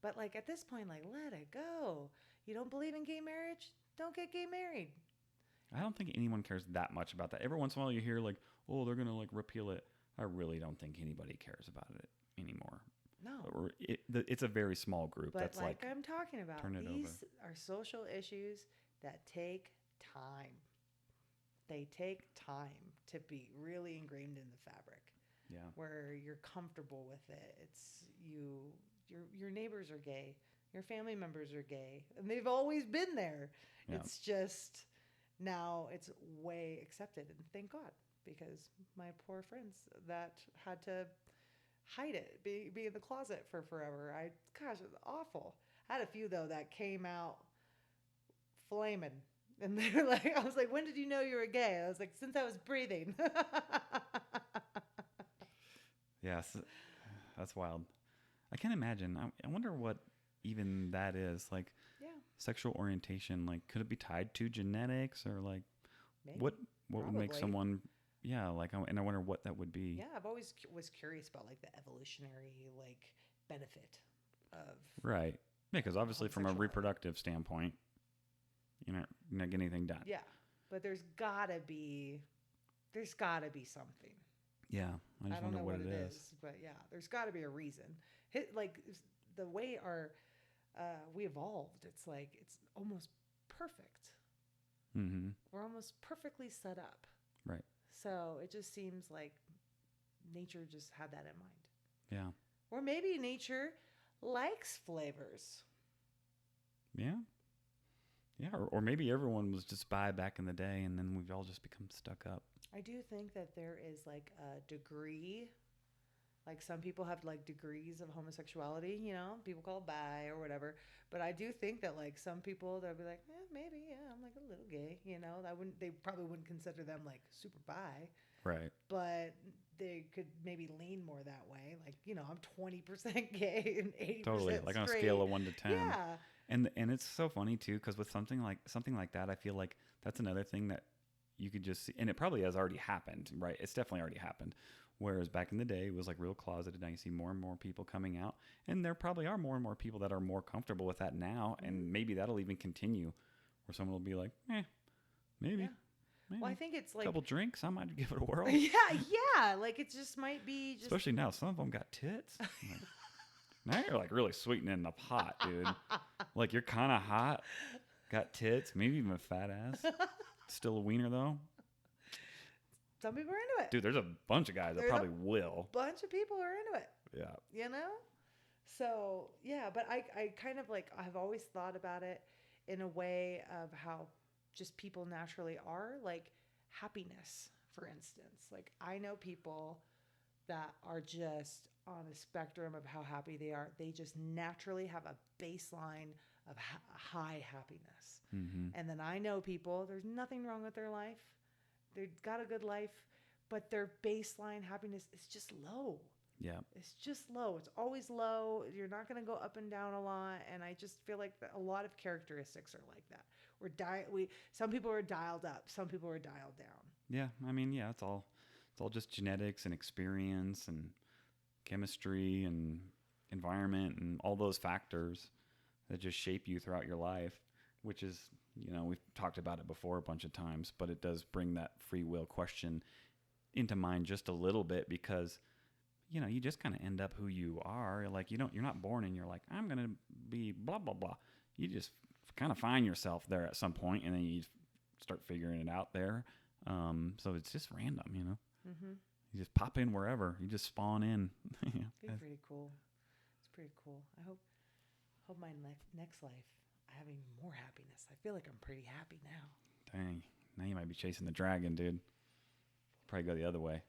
Speaker 2: But like at this point, like let it go. You don't believe in gay marriage? Don't get gay married.
Speaker 1: I don't think anyone cares that much about that. Every once in a while you hear like, oh, they're going to like repeal it. I really don't think anybody cares about it anymore.
Speaker 2: No.
Speaker 1: It's a very small group.
Speaker 2: But
Speaker 1: that's
Speaker 2: like I'm talking about, these
Speaker 1: over.
Speaker 2: Are social issues that take time. They take time to be really ingrained in the fabric.
Speaker 1: Yeah.
Speaker 2: Where you're comfortable with it. It's your neighbors are gay. Your family members are gay. And they've always been there. Yeah. It's just now it's way accepted, and thank God. Because my poor friends that had to hide it, be in the closet for forever. Gosh, it was awful. I had a few though that came out flaming. And they're like, I was like, when did you know you were gay? I was like, since I was breathing.
Speaker 1: Yes, that's wild. I can't imagine. I wonder what even that is. Like
Speaker 2: Yeah,
Speaker 1: sexual orientation. Like, could it be tied to genetics or like
Speaker 2: maybe.
Speaker 1: what would make
Speaker 2: Probably.
Speaker 1: someone? Yeah, like, and I wonder what that would be.
Speaker 2: Yeah, I've always was curious about like the evolutionary like benefit of
Speaker 1: Right. Yeah, because obviously from a
Speaker 2: homosexuality.
Speaker 1: reproductive standpoint, you're not getting anything done.
Speaker 2: Yeah, but there's gotta be something.
Speaker 1: Yeah, I
Speaker 2: I
Speaker 1: just
Speaker 2: don't
Speaker 1: wonder
Speaker 2: know
Speaker 1: what
Speaker 2: what
Speaker 1: it
Speaker 2: it
Speaker 1: is.
Speaker 2: is, but yeah, there's got to be a reason. Like the way our we evolved, it's like it's almost perfect.
Speaker 1: Mm-hmm.
Speaker 2: We're almost perfectly set up.
Speaker 1: Right.
Speaker 2: So it just seems like nature just had that in mind.
Speaker 1: Yeah.
Speaker 2: Or maybe nature likes flavors.
Speaker 1: Yeah. Yeah. Or maybe everyone was just bi back in the day, and then we've all just become stuck up.
Speaker 2: I do think that there is like a degree. Like some people have like degrees of homosexuality, people call it bi or whatever. But I do think that like some people they'll be like, maybe, yeah, I'm like a little gay, they probably wouldn't consider them like super bi,
Speaker 1: Right.
Speaker 2: but they could maybe lean more that way. Like, I'm 20% gay and 80%
Speaker 1: Totally. Like on a
Speaker 2: straight.
Speaker 1: scale of 1 to 10.
Speaker 2: Yeah.
Speaker 1: And it's so funny too, because with something like that, I feel like that's another thing that you could just see, and it probably has already happened, right? It's definitely already happened. Whereas back in the day, it was like real closeted. Now you see more and more people coming out, and there probably are more and more people that are more comfortable with that now, and maybe that'll even continue, where someone will be like, maybe,
Speaker 2: Yeah.
Speaker 1: maybe.
Speaker 2: Well, I think it's
Speaker 1: A
Speaker 2: like
Speaker 1: couple drinks, I might give it a whirl.
Speaker 2: yeah, like it just might be just
Speaker 1: Especially now, some of them got tits. Like, now you're like really sweetening the pot, dude. Like you're kind of hot, got tits, maybe even a fat ass. Still a wiener though.
Speaker 2: some people are into it.
Speaker 1: Dude, there's a bunch of guys that
Speaker 2: There's a
Speaker 1: probably will.
Speaker 2: bunch of people are into it.
Speaker 1: Yeah.
Speaker 2: So yeah, but I kind of like I've always thought about it in a way of how just people naturally are, like happiness, for instance. Like I know people that are just on a spectrum of how happy they are. They just naturally have a baseline of high happiness.
Speaker 1: Mm-hmm.
Speaker 2: And then I know people, there's nothing wrong with their life. They've got a good life, but their baseline happiness is just low.
Speaker 1: Yeah.
Speaker 2: It's just low. It's always low. You're not going to go up and down a lot. And I just feel like a lot of characteristics are like that. Some people are dialed up. Some people are dialed down.
Speaker 1: Yeah. I mean, yeah, it's all just genetics and experience and chemistry and environment and all those factors that just shape you throughout your life, which is, we've talked about it before a bunch of times, but it does bring that free will question into mind just a little bit because, you just kind of end up who you are. Like, you're not born and you're like, I'm going to be blah, blah, blah. You just kind of find yourself there at some point and then you start figuring it out there. So it's just random,
Speaker 2: Mm-hmm.
Speaker 1: You just pop in wherever. You just spawn in.
Speaker 2: It's pretty cool. It's pretty cool. I hope my next life I have even more happiness. I feel like I'm pretty happy now.
Speaker 1: Dang. Now you might be chasing the dragon, dude. Probably go the other way.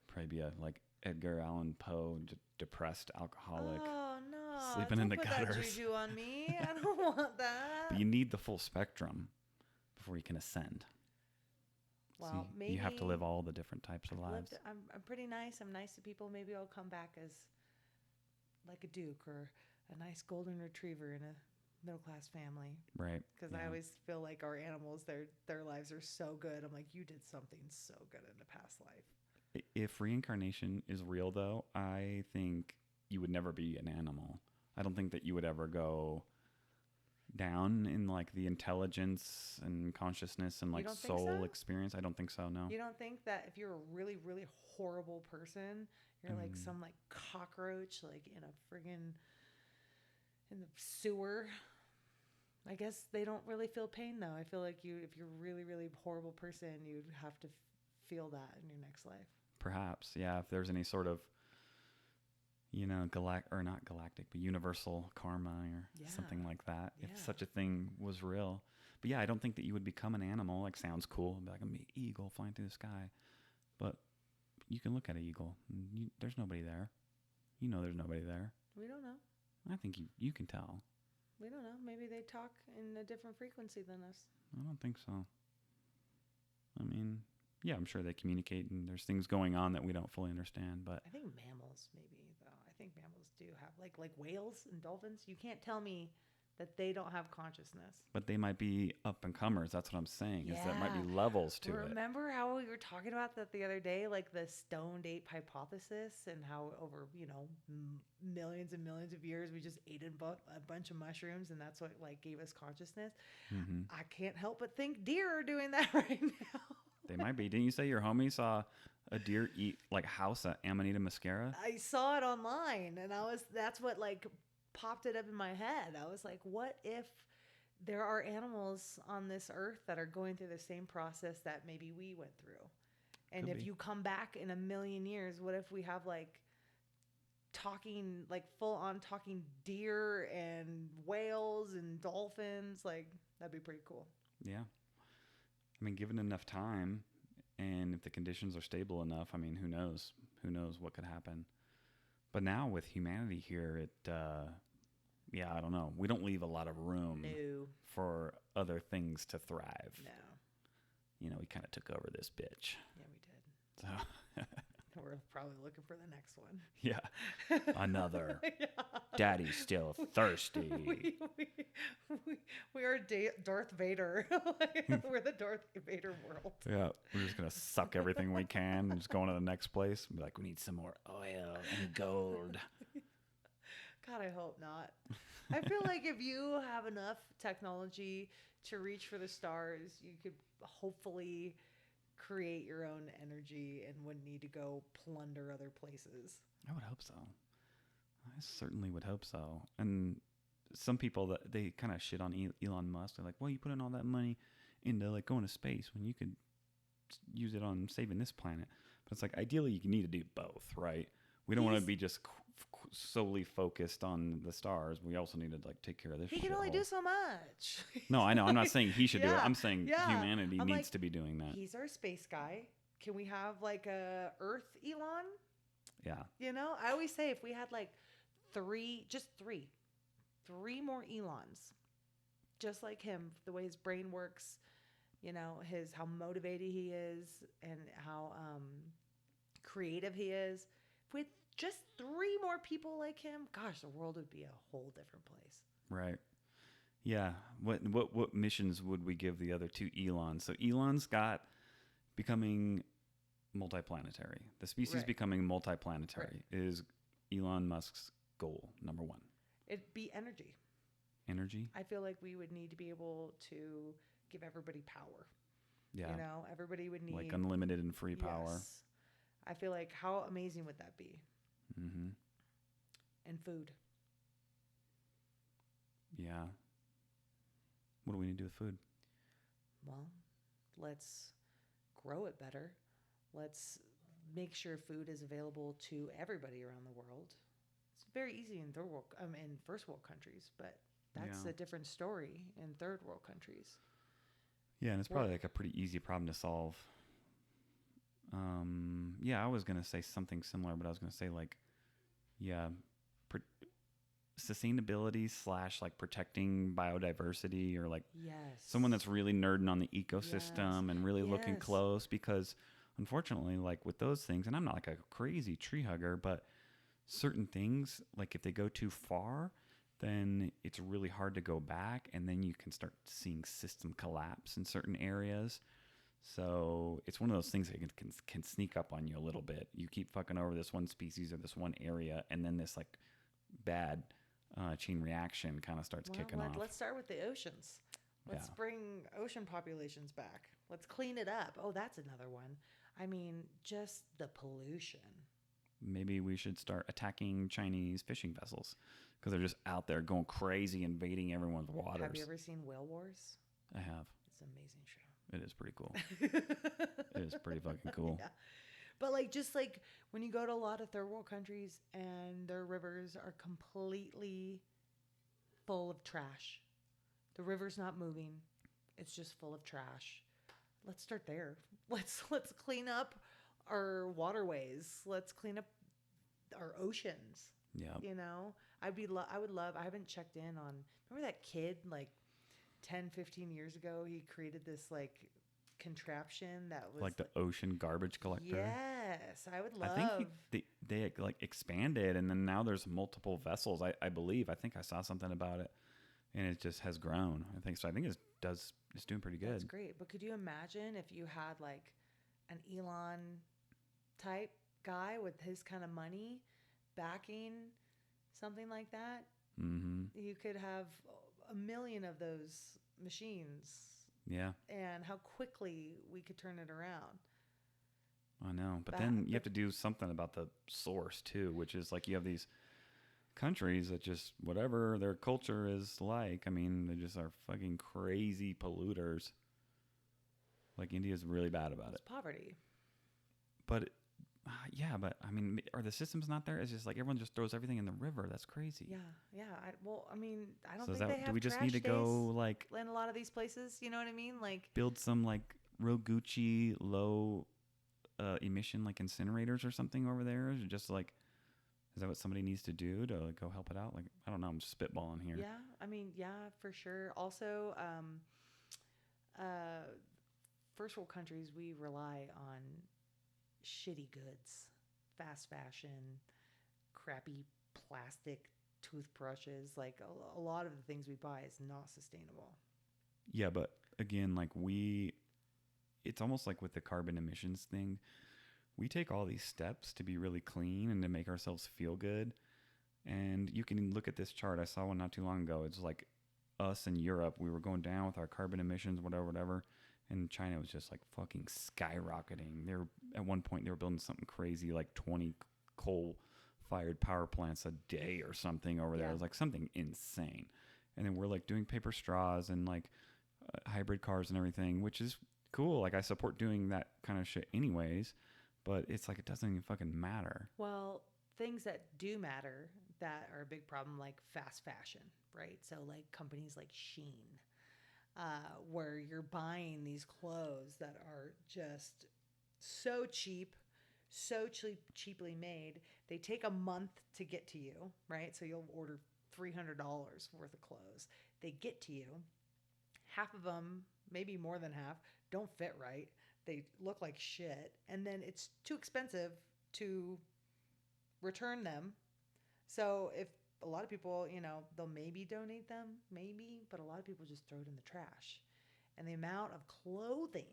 Speaker 1: Probably be a like Edgar Allan Poe, depressed alcoholic.
Speaker 2: Oh no!
Speaker 1: Sleeping in the
Speaker 2: put
Speaker 1: gutters.
Speaker 2: that juju on me. I don't want that.
Speaker 1: But you need the full spectrum before you can ascend.
Speaker 2: Well,
Speaker 1: so
Speaker 2: maybe
Speaker 1: you have to live all the different types of lives.
Speaker 2: I'm pretty nice. I'm nice to people. Maybe I'll come back as like a duke or a nice golden retriever in a middle class family.
Speaker 1: Right.
Speaker 2: Because I always feel like our animals, their lives are so good. I'm like, you did something so good in a past life.
Speaker 1: If reincarnation is real, though, I think you would never be an animal. I don't think that you would ever go down in like the intelligence and consciousness and like soul experience. I don't think so. No.
Speaker 2: You don't think that if you're a really, really horrible person, you're like some like cockroach, like in a friggin' in the sewer. I guess they don't really feel pain though. I feel like if you're a really, really horrible person, you'd have to feel that in your next life.
Speaker 1: Perhaps, yeah. If there's any sort of, not galactic, but universal karma or something like that.
Speaker 2: Yeah.
Speaker 1: If such a thing was real. But yeah, I don't think that you would become an animal. Like, sounds cool. Be like, I'm an eagle flying through the sky. But you can look at an eagle. And there's nobody there. You know there's nobody there.
Speaker 2: We don't know.
Speaker 1: I think you can tell.
Speaker 2: We don't know. Maybe they talk in a different frequency than us.
Speaker 1: I don't think so. I mean, yeah, I'm sure they communicate and there's things going on that we don't fully understand, but
Speaker 2: I think mammals maybe though. I think mammals do have like whales and dolphins. You can't tell me that they don't have consciousness.
Speaker 1: but they might be up and comers. That's what I'm saying. Is that might be
Speaker 2: Yeah.
Speaker 1: levels to it.
Speaker 2: Remember how we were talking about that the other day, like the stoned ape hypothesis, and how over millions and millions of years we just ate a bunch of mushrooms, and that's what like gave us consciousness.
Speaker 1: Mm-hmm.
Speaker 2: I can't help but think deer are doing that right now.
Speaker 1: They might be. Didn't you say your homie saw a deer eat like house at Amanita Muscara?
Speaker 2: I saw it online, and that's what like popped it up in my head. I was like, what if there are animals on this earth that are going through the same process that maybe we went through? And
Speaker 1: Could
Speaker 2: if
Speaker 1: be.
Speaker 2: you come back in a million years, what if we have like talking, like full on talking deer and whales and dolphins? Like, that'd be pretty cool.
Speaker 1: Yeah. I mean, given enough time and if the conditions are stable enough, I mean, who knows? Who knows what could happen? But now with humanity here, yeah, I don't know. We don't leave a lot of room
Speaker 2: No,
Speaker 1: for other things to thrive.
Speaker 2: no.
Speaker 1: You know, we kind of took over this bitch.
Speaker 2: Yeah, we did.
Speaker 1: So,
Speaker 2: We're probably looking for the next one.
Speaker 1: yeah, another.
Speaker 2: Yeah.
Speaker 1: Daddy's still thirsty.
Speaker 2: We are Darth Vader. We're the Darth Vader world.
Speaker 1: Yeah, we're just going to suck everything we can and just go on to the next place and be like, we need some more oil and gold.
Speaker 2: God, I hope not. I feel like if you have enough technology to reach for the stars, you could hopefully create your own energy and wouldn't need to go plunder other places.
Speaker 1: I would hope so. I certainly would hope so. And some people that they kind of shit on Elon Musk. They're like, well, you put in all that money into like going to space when you could use it on saving this planet. But it's like, ideally you need to do both, right? We don't want to be just solely focused on the stars. We also need to like take care of this.
Speaker 2: He can only do so much.
Speaker 1: No, I know. I'm not saying he should do it.
Speaker 2: Yeah,
Speaker 1: I'm saying
Speaker 2: yeah.
Speaker 1: humanity
Speaker 2: I'm
Speaker 1: needs
Speaker 2: like,
Speaker 1: to be doing that.
Speaker 2: He's our space guy. Can we have like a Earth Elon?
Speaker 1: Yeah.
Speaker 2: You know, I always say if we had like three more Elons, just like him, the way his brain works, you know, how motivated he is and how creative he is. If we had just 3 more people like him, gosh, the world would be a whole different place.
Speaker 1: Right. Yeah. What missions would we give the other 2 Elons? So Elon's got becoming multiplanetary. The species becoming multiplanetary is Elon Musk's goal, number 1.
Speaker 2: It'd be energy.
Speaker 1: Energy?
Speaker 2: I feel like we would need to be able to give everybody power.
Speaker 1: Yeah.
Speaker 2: You know, everybody would need
Speaker 1: like unlimited and free power.
Speaker 2: Yes. I feel like how amazing would that be?
Speaker 1: Mm-hmm.
Speaker 2: And food.
Speaker 1: Yeah. What do we need to do with food?
Speaker 2: Well, let's grow it better. Let's make sure food is available to everybody around the world. It's very easy in in first world countries, but that's a different story in third world countries.
Speaker 1: Yeah, and it's probably like a pretty easy problem to solve. Yeah, I was going to say something similar, but I was going to say like, yeah, sustainability / like protecting biodiversity, or like someone that's really nerding on the ecosystem and really looking close, because unfortunately, like with those things, and I'm not like a crazy tree hugger, but certain things, like if they go too far, then it's really hard to go back, and then you can start seeing system collapse in certain areas. So it's one of those things that can sneak up on you a little bit. You keep fucking over this one species or this one area, and then this like bad chain reaction kind of starts kicking off.
Speaker 2: Let's start with the oceans. Let's bring ocean populations back. Let's clean it up. Oh, that's another one. I mean, just the pollution.
Speaker 1: Maybe we should start attacking Chinese fishing vessels because they're just out there going crazy, invading everyone's waters.
Speaker 2: Have you ever seen Whale Wars?
Speaker 1: I have.
Speaker 2: It's an amazing show.
Speaker 1: It is pretty cool. It is pretty fucking cool.
Speaker 2: Yeah. But like, just like when you go to a lot of third world countries and their rivers are completely full of trash. The river's not moving. It's just full of trash. Let's start there. Let's clean up our waterways. Let's clean up our oceans.
Speaker 1: Yeah.
Speaker 2: You know, I would love. I haven't checked in on. Remember that kid like 10, 15 years ago? He created this like contraption that was
Speaker 1: Like the ocean garbage collector.
Speaker 2: yes, I would
Speaker 1: I think
Speaker 2: love.
Speaker 1: they like expanded, and then now there's multiple vessels. I believe. I think I saw something about it, and it just has grown. I think so. I think it's doing pretty
Speaker 2: That's
Speaker 1: good.
Speaker 2: great. But could you imagine if you had like an Elon type guy with his kind of money backing something like that?
Speaker 1: Mm-hmm.
Speaker 2: You could have a million of those machines
Speaker 1: Yeah,
Speaker 2: and how quickly we could turn it around.
Speaker 1: I know. But
Speaker 2: That,
Speaker 1: then you
Speaker 2: but
Speaker 1: have to do something about the source too, which is like you have these countries that just whatever their culture is like. I mean, they just are fucking crazy polluters. Like India's really bad about
Speaker 2: it's
Speaker 1: it.
Speaker 2: poverty.
Speaker 1: But yeah, but I mean, are the systems not there? It's just like everyone just throws everything in the river. That's crazy.
Speaker 2: Yeah, yeah. Well, I mean, I don't
Speaker 1: So is
Speaker 2: think they
Speaker 1: that do
Speaker 2: have
Speaker 1: we just
Speaker 2: trash
Speaker 1: need to
Speaker 2: days
Speaker 1: go like
Speaker 2: in a lot of these places. You know what I mean? Like,
Speaker 1: build some like real Gucci low emission like incinerators or something over there? Is it just like is that what somebody needs to do to like, go help it out? Like I don't know. I'm just spitballing here.
Speaker 2: yeah. I mean, yeah, for sure. Also, uh, first world countries, we rely on shitty goods, fast fashion, crappy plastic toothbrushes. Like a lot of the things we buy is not sustainable.
Speaker 1: Yeah, but again, like it's almost like with the carbon emissions thing. We take all these steps to be really clean and to make ourselves feel good. And you can look at this chart. I saw one not too long ago. It's like us in Europe. We were going down with our carbon emissions, whatever, whatever. And China was just like fucking skyrocketing. They were at one point they were building something crazy like 20 coal-fired power plants a day or something over there.
Speaker 2: Yeah.
Speaker 1: It was like something insane. And then we're like doing paper straws and like hybrid cars and everything, which is cool. Like I support doing that kind of shit anyways. But it's like it doesn't even fucking matter.
Speaker 2: Well, things that do matter that are a big problem, like fast fashion, right? So, like companies like Shein, where you're buying these clothes that are just so cheap, cheaply made. They take a month to get to you, right? So you'll order $300 worth of clothes. They get to you. Half of them, maybe more than half, don't fit right. They look like shit. And then it's too expensive to return them. So if a lot of people, they'll maybe donate them, maybe, but a lot of people just throw it in the trash. And the amount of clothing,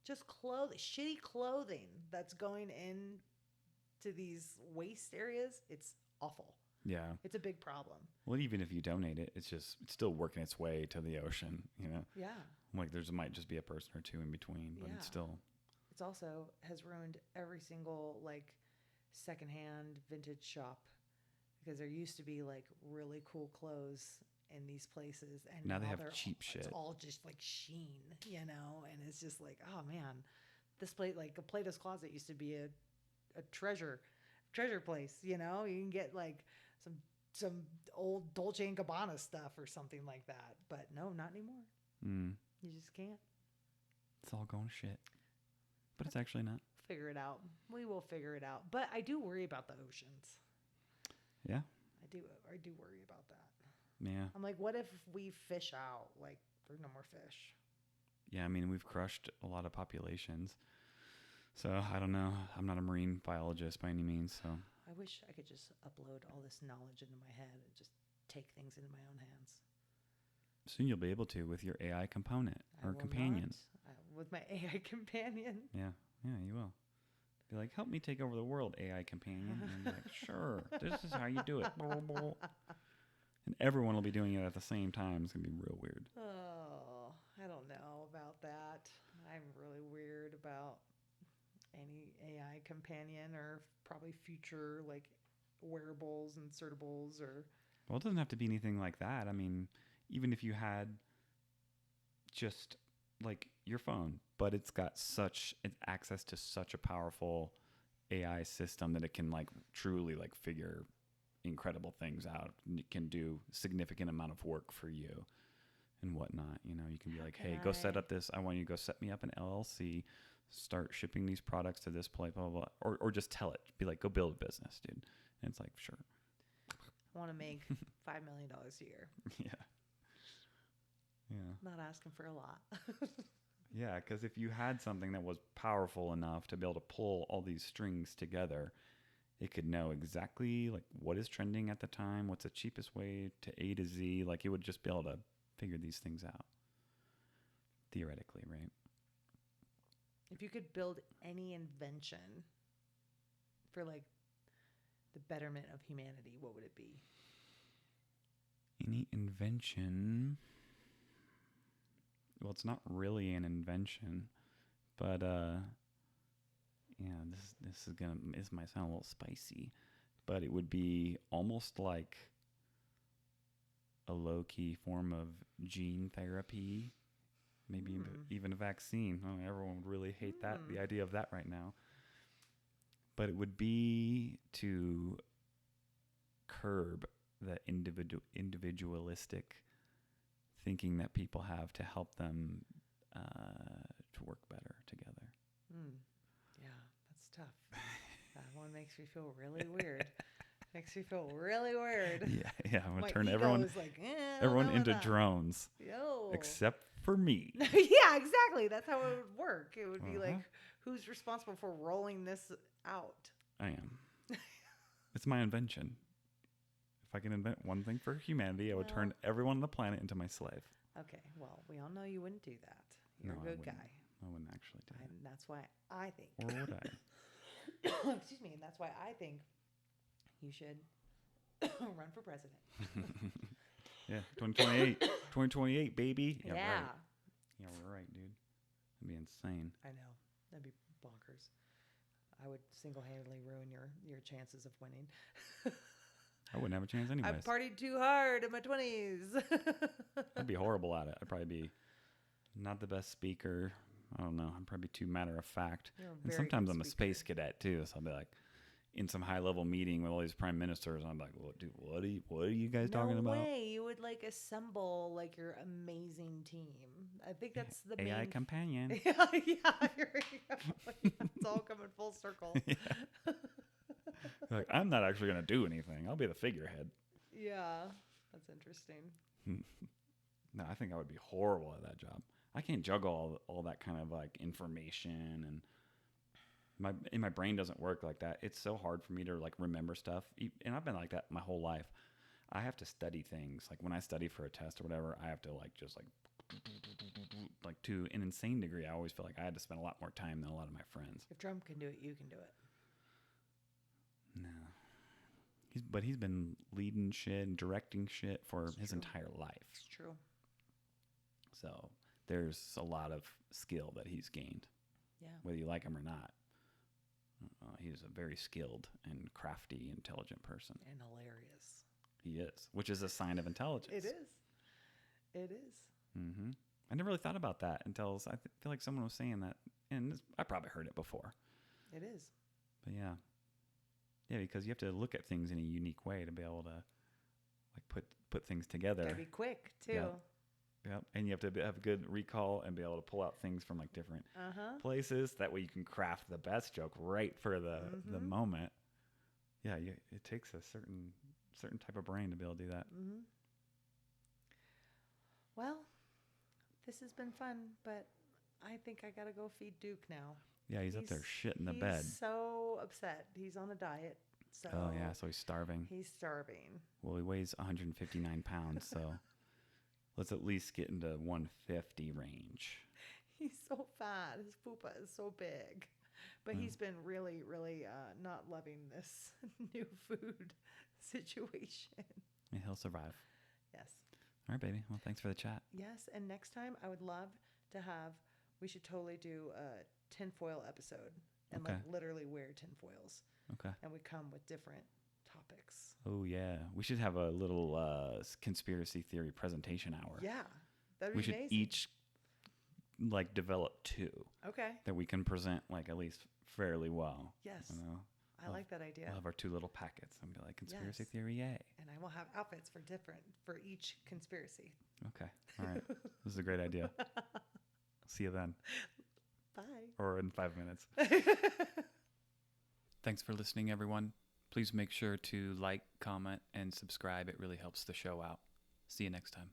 Speaker 2: just clothing, shitty clothing that's going into these waste areas, it's awful.
Speaker 1: Yeah.
Speaker 2: It's a big problem.
Speaker 1: Well, even if you donate it, it's still working its way to the ocean, you know?
Speaker 2: Yeah.
Speaker 1: Like there's might just be a person or two in between, but
Speaker 2: Yeah.
Speaker 1: it's still.
Speaker 2: It's also has ruined every single like secondhand vintage shop because there used to be like really cool clothes in these places and
Speaker 1: Now they have
Speaker 2: they're
Speaker 1: cheap
Speaker 2: it's
Speaker 1: shit.
Speaker 2: all just like Sheen, and it's just like, oh man, this plate like a Plato's Closet used to be a treasure place, you can get like some old Dolce and Gabbana stuff or something like that, but no, not anymore. You just can't.
Speaker 1: It's all going to shit. But it's actually not.
Speaker 2: Figure it out. We will figure it out. But I do worry about the oceans.
Speaker 1: Yeah.
Speaker 2: I do worry about that.
Speaker 1: Yeah.
Speaker 2: I'm like, what if we fish out? Like, there's no more fish.
Speaker 1: Yeah, I mean, we've crushed a lot of populations. So, I don't know. I'm not a marine biologist by any means, so.
Speaker 2: I wish I could just upload all this knowledge into my head and just take things into my own hands.
Speaker 1: Soon you'll be able to with your AI component or companion.
Speaker 2: With my AI companion.
Speaker 1: Yeah, you will. Be like, help me take over the world, AI companion. And you're like, sure, this is how you do it. And everyone will be doing it at the same time. It's going to be real weird.
Speaker 2: Oh, I don't know about that. I'm really weird about any AI companion or probably future like wearables, insertables, or.
Speaker 1: Well, it doesn't have to be anything like that. I mean, even if you had just like your phone, but it's got access to such a powerful AI system that it can like truly like figure incredible things out. It can do significant amount of work for you and whatnot. You can be like, hey, go set up this. I want you to go set me up an LLC, start shipping these products to this place, blah, blah, blah. Or just tell it. Be like, go build a business, dude. And it's like, sure.
Speaker 2: I want to make $5 million a year.
Speaker 1: Yeah. Yeah.
Speaker 2: Not asking for a lot.
Speaker 1: Yeah, because if you had something that was powerful enough to be able to pull all these strings together, it could know exactly like what is trending at the time, what's the cheapest way to A to Z. Like it would just be able to figure these things out. Theoretically, right?
Speaker 2: If you could build any invention for like the betterment of humanity, what would it be?
Speaker 1: Any invention. Well, it's not really an invention, but yeah, this might sound a little spicy, but it would be almost like a low-key form of gene therapy, maybe even a vaccine. Oh, everyone would really hate the idea of that right now. But it would be to curb the individualistic thinking that people have to help them to work better together.
Speaker 2: Yeah, that's tough. That one makes me feel really weird. Makes me feel really weird.
Speaker 1: Yeah. I'm gonna
Speaker 2: My
Speaker 1: turn
Speaker 2: ego
Speaker 1: everyone
Speaker 2: is like, I don't
Speaker 1: everyone
Speaker 2: know
Speaker 1: into
Speaker 2: about that.
Speaker 1: drones,
Speaker 2: Yo.
Speaker 1: except for me.
Speaker 2: Yeah, exactly. That's how it would work. It would be like, who's responsible for rolling this out?
Speaker 1: I am. It's my invention. If I can invent one thing for humanity, I would turn everyone on the planet into my slave.
Speaker 2: Okay, well, we all know you wouldn't do that. You're
Speaker 1: No,
Speaker 2: a good guy.
Speaker 1: I wouldn't actually do that.
Speaker 2: And that's why I think.
Speaker 1: Or would I?
Speaker 2: Excuse me. And that's why I think you should run for president.
Speaker 1: Yeah, 2028. 2028, baby.
Speaker 2: Yeah.
Speaker 1: Right. Yeah, we're right, dude. That'd be insane.
Speaker 2: I know. That'd be bonkers. I would single-handedly ruin your chances of winning.
Speaker 1: I wouldn't have a chance anyways.
Speaker 2: I partied too hard in my 20s.
Speaker 1: I'd be horrible at it. I'd probably be not the best speaker. I don't know. I'm probably too matter of fact. And sometimes I'm a space cadet too, so I'll be like in some high level meeting with all these prime ministers, and I'm like, "Well, dude, what are you guys talking about?"
Speaker 2: No way. You would like assemble like your amazing team. I think that's the
Speaker 1: AI
Speaker 2: main
Speaker 1: companion.
Speaker 2: Yeah, it's all coming full circle.
Speaker 1: Yeah. Like, I'm not actually gonna do anything. I'll be the figurehead.
Speaker 2: Yeah, that's interesting.
Speaker 1: No, I think I would be horrible at that job. I can't juggle all that kind of like information, and my brain doesn't work like that. It's so hard for me to like remember stuff, and I've been like that my whole life. I have to study things. Like when I study for a test or whatever, I have to like just like to an insane degree. I always feel like I had to spend a lot more time than a lot of my friends.
Speaker 2: If Trump can do it, you can do it.
Speaker 1: No. He's been leading shit and directing shit for his entire life.
Speaker 2: It's true.
Speaker 1: So there's a lot of skill that he's gained.
Speaker 2: Yeah.
Speaker 1: Whether you like him or not. He's a very skilled and crafty, intelligent person.
Speaker 2: And hilarious.
Speaker 1: He is, which is a sign of intelligence.
Speaker 2: It is. It is.
Speaker 1: Mm-hmm. I never really thought about that until I feel like someone was saying that, and I probably heard it before.
Speaker 2: It is.
Speaker 1: But yeah. Yeah, because you have to look at things in a unique way to be able to like put things together.
Speaker 2: Gotta be quick too.
Speaker 1: Yep. And you have to have good recall and be able to pull out things from like different places. That way you can craft the best joke right for the moment. Yeah, it takes a certain type of brain to be able to do that.
Speaker 2: Mm-hmm. Well, this has been fun, but I think I gotta go feed Duke now.
Speaker 1: Yeah, he's up there shitting the bed.
Speaker 2: He's so upset. He's on a diet. So
Speaker 1: oh yeah, so he's starving.
Speaker 2: He's starving.
Speaker 1: Well, he weighs 159 pounds, so let's at least get into 150 range.
Speaker 2: He's so fat. His fupa is so big. But he's been really, really not loving this new food situation.
Speaker 1: And he'll survive.
Speaker 2: Yes.
Speaker 1: All right, baby. Well, thanks for the chat.
Speaker 2: Yes, and next time I would love to have, we should totally do a tinfoil episode and like literally wear tinfoils.
Speaker 1: Okay.
Speaker 2: And we come with different topics.
Speaker 1: Oh, yeah. We should have a little conspiracy theory presentation hour.
Speaker 2: Yeah. That'd be amazing.
Speaker 1: We should each like develop two.
Speaker 2: Okay.
Speaker 1: That we can present like at least fairly well.
Speaker 2: Yes.
Speaker 1: You know?
Speaker 2: I like that idea.
Speaker 1: We'll have our two little packets and be like, conspiracy theory, yay.
Speaker 2: And I will have outfits for each conspiracy.
Speaker 1: Okay. All right. This is a great idea. See you then.
Speaker 2: Bye.
Speaker 1: Or in 5 minutes. Thanks for listening, everyone. Please make sure to like, comment, and subscribe. It really helps the show out. See you next time.